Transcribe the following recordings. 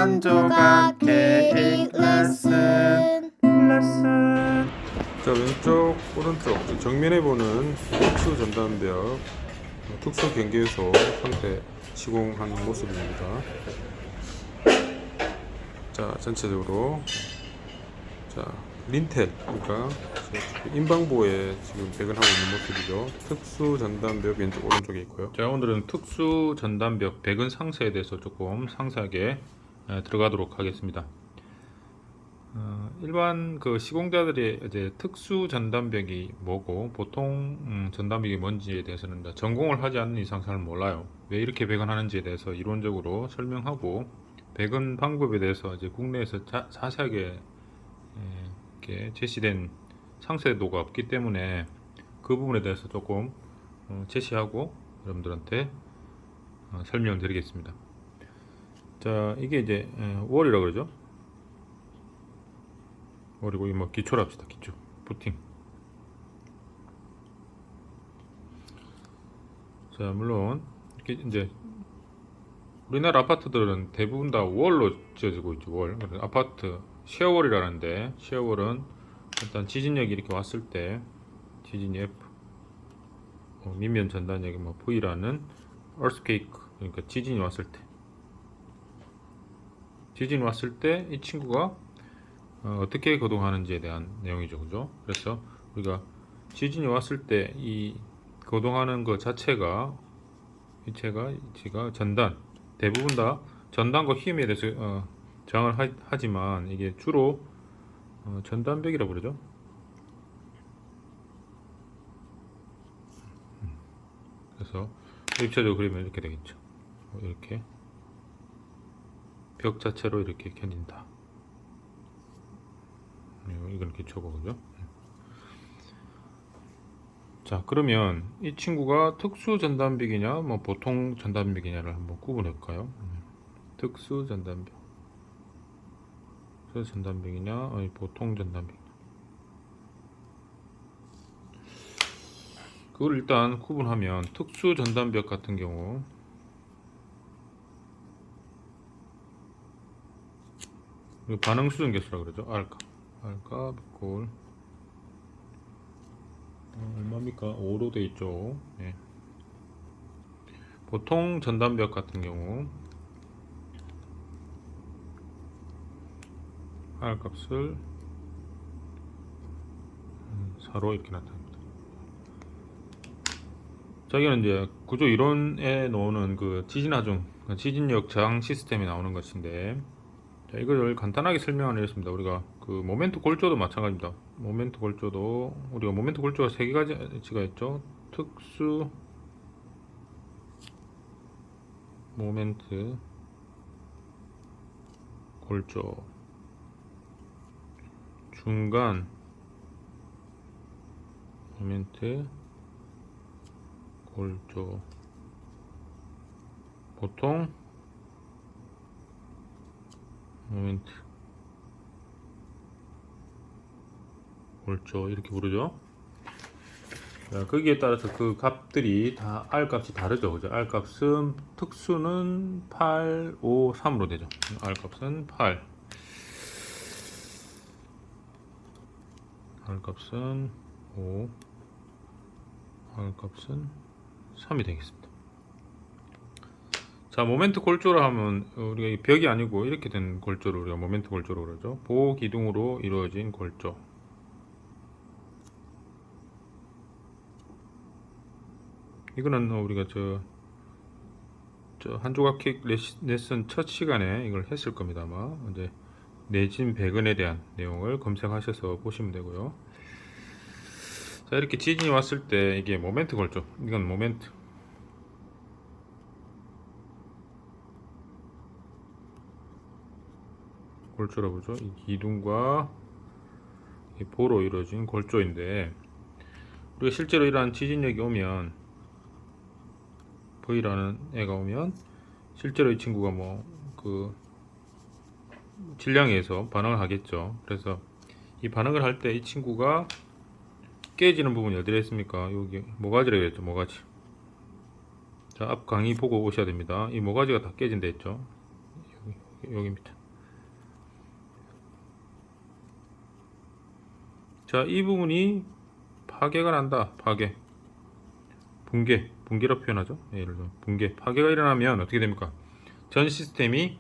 한 조각 케이크 레슨. 자, 왼쪽 오른쪽 정면에 보는 특수 전담벽 특수 경계소 상태 시공한 모습입니다. 자, 전체적으로 자 린텔, 그러니까 인방부에 지금 배근하고 있는 모습이죠. 특수 전담벽 왼쪽 오른쪽에 있고요. 자, 오늘은 특수 전담벽 배근 상세에 대해서 조금 상세하게 들어가도록 하겠습니다. 일반 그 시공자들이 이제 특수 전담벽이 뭐고 보통 전담벽이 뭔지에 대해서는 전공을 하지 않는 이상 잘 몰라요. 왜 이렇게 배근하는지에 대해서 이론적으로 설명하고 배근 방법에 대해서 이제 국내에서 자세하게 이렇게 제시된 상세도가 없기 때문에 그 부분에 대해서 조금 제시하고 여러분들한테 설명을 드리겠습니다. 자, 이게 이제 월이라고 그러죠. 그리고 이 뭐 기초로 합시다. 기초 부팅. 자, 물론 이렇게 이제 우리나라 아파트들은 대부분 다 월로 지어지고 있죠. 월. 아파트 쉐어월이라는데, 쉐어월은 일단 지진력이 이렇게 왔을 때 지진이 F, 밑면 전단력이 뭐 V라는 earthquake, 그러니까 지진이 왔을 때, 지진이 왔을 때 이 친구가 어떻게 거동하는지에 대한 내용이죠. 그죠? 그래서 우리가 지진이 왔을 때 이 거동하는 것 자체가 이체가 전단, 대부분 다 전단과 힘에 대해서 저항을 하지만 이게 주로 전단벽이라고 그러죠. 그래서 입체적으로 그리면 이렇게 되겠죠. 이렇게 벽 자체로 이렇게 견딘다. 이건 기초고, 그죠? 자, 그러면 이 친구가 특수 전단벽이냐 뭐 보통 전단벽이냐를 한번 구분해 볼까요? 특수 전단벽, 특수 전단벽이냐 아니 보통 전단벽, 그걸 일단 구분하면 특수 전단벽 같은 경우 반응 수정 개수라고 그러죠. 알값 이꼴 얼마입니까? 5로 돼 있죠. 네. 보통 전단벽 같은 경우 R 값을 4로 이렇게 나타납니다. 자, 여기는 이제 구조 이론에 나오는 그 지진하중, 지진력 저항 시스템이 나오는 것인데, 자, 이걸 간단하게 설명하겠습니다. 우리가 그 모멘트 골조도 마찬가지입니다. 모멘트 골조도 우리가 모멘트 골조가 세 가지가 있죠. 특수 모멘트 골조, 중간 모멘트 골조, 보통 모멘트 골조 이렇게 부르죠. 자, 거기에 따라서 그 값들이 다 R 값이 다르죠. 그죠? R 값은 특수는 8, 5, 3으로 되죠. R 값은 8, R 값은 5, R 값은 3이 되겠습니다. 자, 모멘트 골조를 하면 우리가 이 벽이 아니고 이렇게 된 골조를 우리가 모멘트 골조로 그러죠. 보호 기둥으로 이루어진 골조. 이거는 우리가 저 한 조각 케이크 레슨 첫 시간에 이걸 했을 겁니다. 아마 이제 내진 배근에 대한 내용을 검색하셔서 보시면 되고요. 자, 이렇게 지진이 왔을 때 이게 모멘트 골조, 이건 모멘트 골조라고 그러죠. 이 기둥과 이 보로 이루어진 골조인데, 우리가 실제로 이러한 지진력이 오면 V라는 애가 오면 실제로 이 친구가 뭐 그 질량에 의해서 반응을 하겠죠. 그래서 이 반응을 할 때 이 친구가 깨지는 부분이 어디에 있습니까? 여기 모가지라고 했죠. 모가지. 자, 앞 강의 보고 오셔야 됩니다. 이 모가지가 다 깨진다 했죠. 여기입니다. 자, 이 부분이 파괴가 난다. 파괴, 붕괴라 표현하죠. 예를 들어 붕괴, 파괴가 일어나면 어떻게 됩니까? 전 시스템이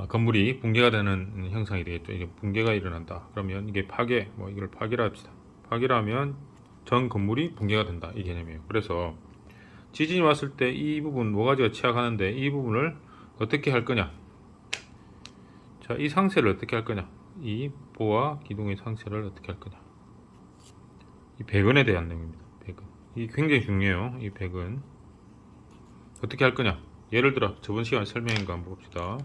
건물이 붕괴가 되는 형상이 되겠죠. 이게 붕괴가 일어난다. 그러면 이게 파괴, 뭐 이걸 파괴라 합시다. 파괴라 하면 전 건물이 붕괴가 된다. 이 개념이에요. 그래서 지진이 왔을 때 이 부분 모가지가 취약하는데 이 부분을 어떻게 할 거냐? 자, 이 상세를 어떻게 할 거냐? 이 보와 기둥의 상세를 어떻게 할 거냐? 이 배근에 대한 내용입니다. 배근. 이 굉장히 중요해요. 이 배근 어떻게 할 거냐? 예를 들어 저번 시간에 설명한 거 한번 봅시다.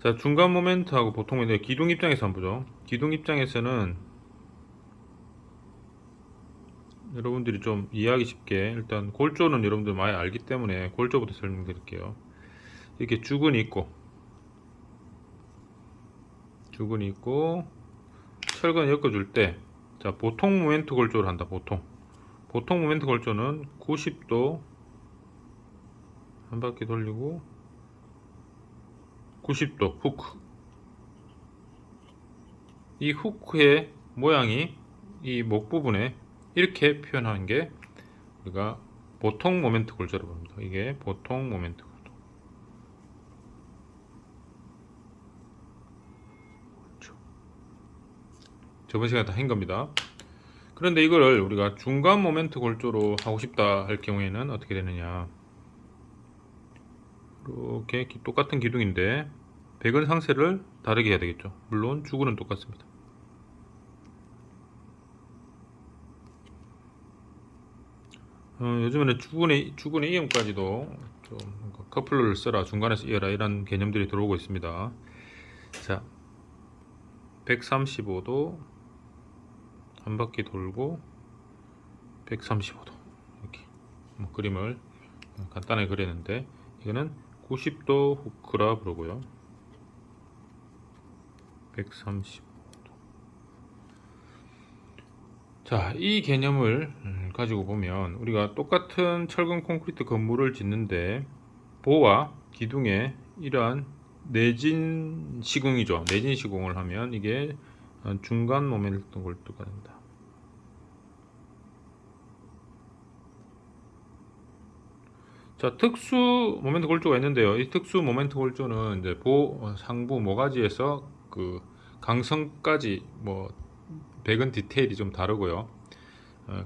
자, 중간 모멘트하고 보통 모멘트, 기둥 입장에서 한번 보죠. 기둥 입장에서는 여러분들이 좀 이해하기 쉽게 일단 골조는 여러분들 많이 알기 때문에 골조부터 설명드릴게요. 이렇게 주근이 있고 철근 엮어줄 때, 자, 보통 모멘트 골조를 한다. 보통 모멘트 골조는 90도 한 바퀴 돌리고 90도 후크. 이 후크의 모양이 이 목 부분에 이렇게 표현하는 게 우리가 보통 모멘트 골조라고 합니다. 이게 보통 모멘트 골조. 저번 시간에 다 한 겁니다. 그런데 이거를 우리가 중간 모멘트 골조로 하고 싶다 할 경우에는 어떻게 되느냐? 이렇게 똑같은 기둥인데 배근 상세를 다르게 해야 되겠죠. 물론 주근은 똑같습니다. 요즘에는 주근의 이음까지도 좀 커플러를 써라, 중간에서 이어라, 이런 개념들이 들어오고 있습니다. 자, 135도 한 바퀴 돌고 135도 이렇게 뭐 그림을 간단하게 그렸는데, 이거는 90도 후크라 부르고요. 135도. 자, 이 개념을 가지고 보면 우리가 똑같은 철근 콘크리트 건물을 짓는데 보와 기둥에 이러한 내진 시공이죠. 내진 시공을 하면 이게 중간 모멘트 골조가 된다. 자, 특수 모멘트 골조가 있는데요. 이 특수 모멘트 골조는 이제 상부 모가지에서 그 강성까지 뭐 배근 디테일이 좀 다르고요.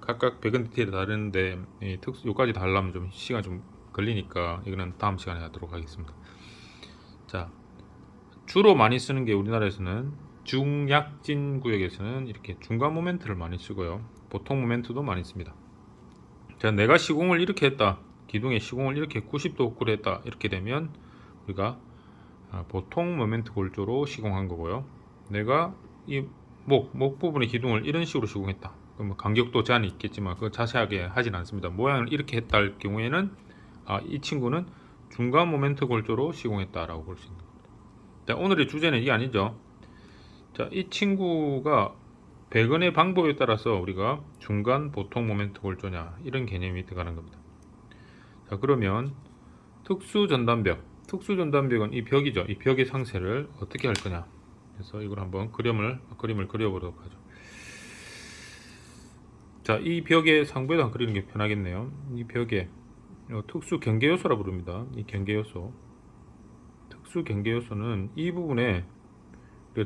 각각 배근 디테일이 다른데 요까지 다 하려면 좀 시간 좀 걸리니까 이거는 다음 시간에 하도록 하겠습니다. 자, 주로 많이 쓰는 게 우리나라에서는 중약진 구역에서는 이렇게 중간 모멘트를 많이 쓰고요. 보통 모멘트도 많이 씁니다. 자, 내가 시공을 이렇게 했다. 기둥의 시공을 이렇게 90도 후크를 했다. 이렇게 되면 우리가 보통 모멘트 골조로 시공한 거고요. 내가 이 목 부분의 기둥을 이런 식으로 시공했다. 그럼 간격도 제한이 있겠지만 그거 자세하게 하진 않습니다. 모양을 이렇게 했다 할 경우에는 이 친구는 중간 모멘트 골조로 시공했다라고 볼 수 있는 겁니다. 자, 오늘의 주제는 이게 아니죠. 자, 이 친구가 배근의 방법에 따라서 우리가 중간 보통 모멘트 골조냐 이런 개념이 들어가는 겁니다. 자, 그러면 특수 전단벽은 이 벽이죠. 이 벽의 상세를 어떻게 할 거냐. 그래서 이걸 한번 그림을 그려보도록 하죠. 자, 이 벽의 상부에다 그리는 게 편하겠네요. 이 벽에 특수 경계 요소라 부릅니다. 이 경계 요소. 특수 경계 요소는 이 부분에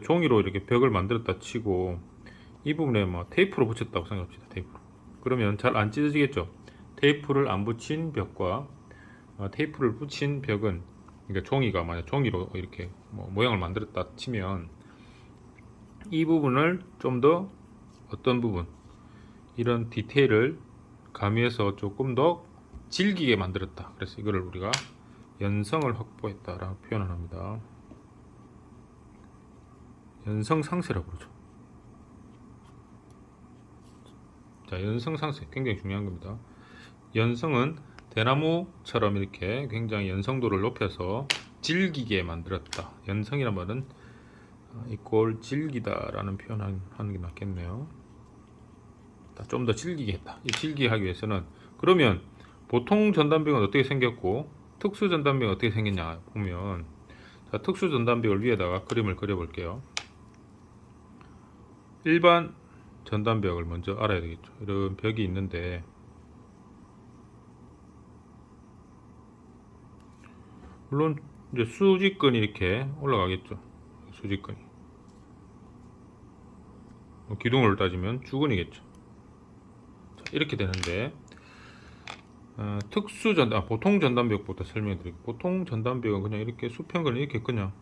종이로 이렇게 벽을 만들었다 치고 이 부분에 뭐 테이프로 붙였다고 생각합시다. 테이프로. 그러면 잘 안 찢어지겠죠. 테이프를 안 붙인 벽과 테이프를 붙인 벽은, 그러니까 종이가 만약 종이로 이렇게 모양을 만들었다 치면 이 부분을 좀 더 어떤 부분 이런 디테일을 가미해서 조금 더 질기게 만들었다. 그래서 이거를 우리가 연성을 확보했다라고 표현을 합니다. 연성 상세라고 그러죠. 자, 연성 상세 굉장히 중요한 겁니다. 연성은 대나무처럼 이렇게 굉장히 연성도를 높여서 질기게 만들었다. 연성이란 말은 이꼴 질기다 라는 표현을 하는 게 맞겠네요. 좀 더 질기게 했다. 이 질기게 하기 위해서는, 그러면 보통 전단벽은 어떻게 생겼고 특수 전단벽이 어떻게 생겼냐 보면, 자, 특수 전단벽을 위에다가 그림을 그려 볼게요. 일반 전단벽을 먼저 알아야 되겠죠. 이런 벽이 있는데, 물론 이제 수직근이 이렇게 올라가겠죠. 수직근이 기둥을 따지면 주근이겠죠. 자, 이렇게 되는데, 보통 전단벽부터 설명드릴게요. 보통 전단벽은 그냥 이렇게 수평을 이렇게 그냥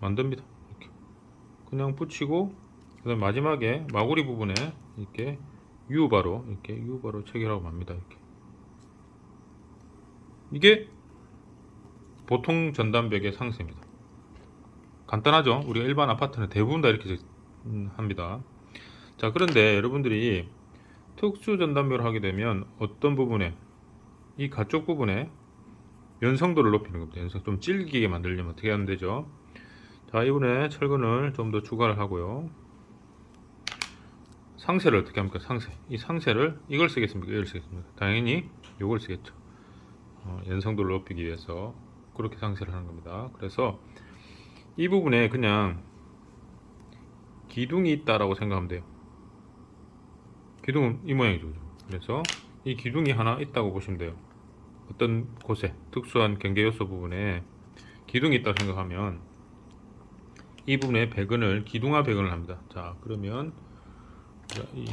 만듭니다. 이렇게 그냥 붙이고, 그다음 마지막에 마구리 부분에 이렇게 유바로 체결하고 맙니다. 이게 보통 전단벽의 상세입니다. 간단하죠? 우리가 일반 아파트는 대부분 다 이렇게 합니다. 자, 그런데 여러분들이 특수 전단벽을 하게 되면 어떤 부분에, 이 가쪽 부분에 연성도를 높이는 겁니다. 좀 질기게 만들려면 어떻게 하면 되죠? 자, 이번에 철근을 좀 더 추가를 하고요. 상세를 어떻게 합니까? 이 상세를 이걸 쓰겠습니까? 이걸 쓰겠습니까? 당연히 이걸 쓰겠죠. 연성도를 높이기 위해서 그렇게 상세를 하는 겁니다. 그래서 이 부분에 그냥 기둥이 있다라고 생각하면 돼요. 기둥은 이 모양이죠. 그래서 이 기둥이 하나 있다고 보시면 돼요. 어떤 곳에 특수한 경계 요소 부분에 기둥이 있다고 생각하면 이 부분에 기둥화 배근을 합니다. 자, 그러면 이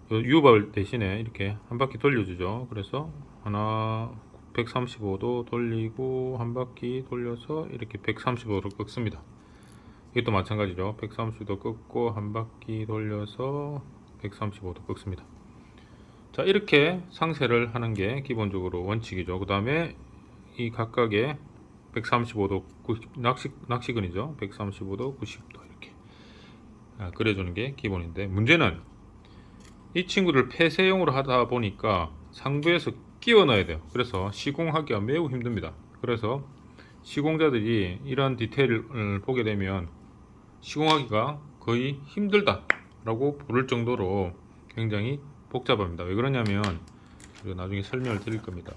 U발 대신에 이렇게 한 바퀴 돌려주죠. 그래서 하나 135도 돌리고 한 바퀴 돌려서 이렇게 135도로 꺾습니다. 이것도 마찬가지죠. 130도 꺾고 한 바퀴 돌려서 135도 꺾습니다. 자, 이렇게 상세를 하는 게 기본적으로 원칙이죠. 그 다음에 이 각각의 135도 낚시근이죠. 135도 90도 이렇게 그려주는 게 기본인데, 문제는 이 친구를 폐쇄형으로 하다 보니까 상부에서 끼워 넣어야 돼요. 그래서 시공하기가 매우 힘듭니다. 그래서 시공자들이 이런 디테일을 보게 되면 시공하기가 거의 힘들다라고 부를 정도로 굉장히 복잡합니다. 왜 그러냐면 나중에 설명을 드릴 겁니다.